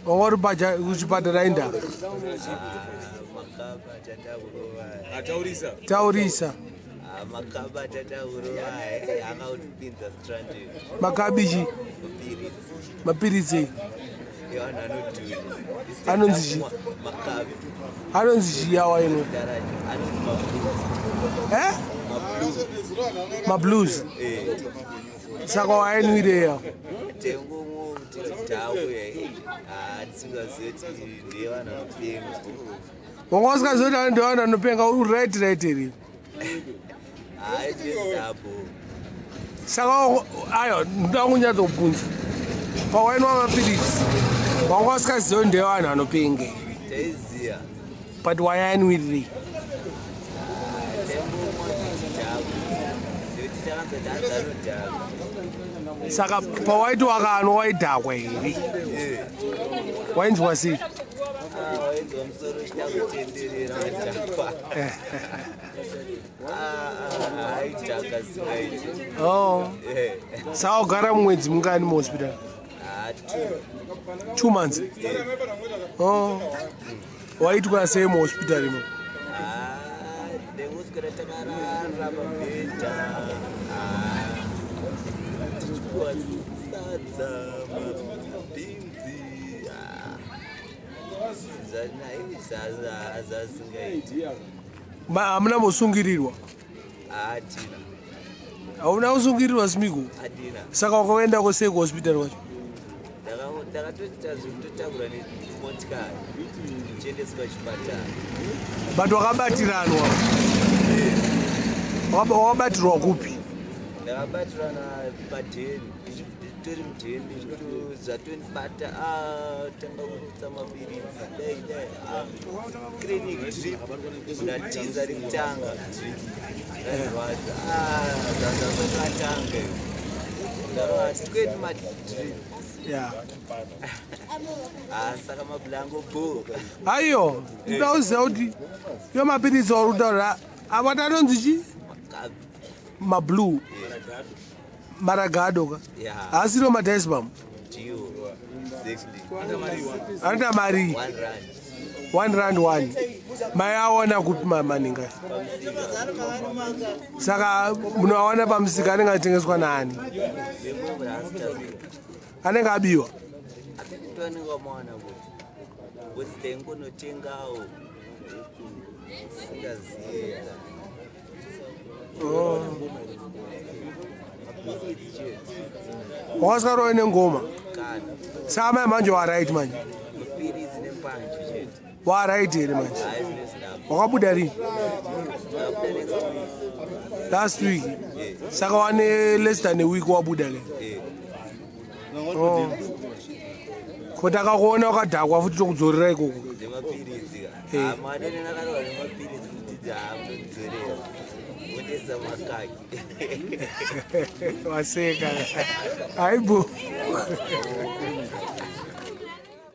Ongori baja kuchipatara inda. Taurisa. Makabichi. Mapiritsi. Anonzi yawa ino. Ma blues. Saka waenwire ya. Wangosika zoti ndio anopenga uri right iri. Saka ayo ndakunyatso kubvunza. Pawainwa mapiritsi. Wangosika zoti ndio anopenga. But waenwire. Saka pawaiti wakano waidhakwa here. Wainzwa sei? Oh. Saka ugara mwedzi mungani muhospital? 2 months. Oh. Waitwa sei muhospital imo? Hamuna musungirirwa? Hauna kusungirirwa Smiko? Saka wakaenda sei kuhospital kwacho? But wakabatiranwa? Wakabatirwa kupi? Ndakabatirana padheni tori mudheni zvatonibata tanga kurutsa mapiritsi dai clinic drip natinza rimutanga rairwadza zvazvazokatanga ndarovati kweti madrip saka mabulango bo aiyo ndauziva kuti iyo mapiritsi uri kutaura avati anonzi chi? Mablue. Maragado ka? Asiro madicebum? Anda mari? R1. Mayaona kupi maninga? Saka munawana pamusika anenge atengeswa naani? Anenge abiwa? Wakasika roe nengoma? Saka mai manje waright manje? Waright here manje? Wakabuda rini? Last week? Saka wane less than a week wabuda le? Kuti akakuona wakadhakwa futi tokudzorera ikoko? Waseka. Aibu.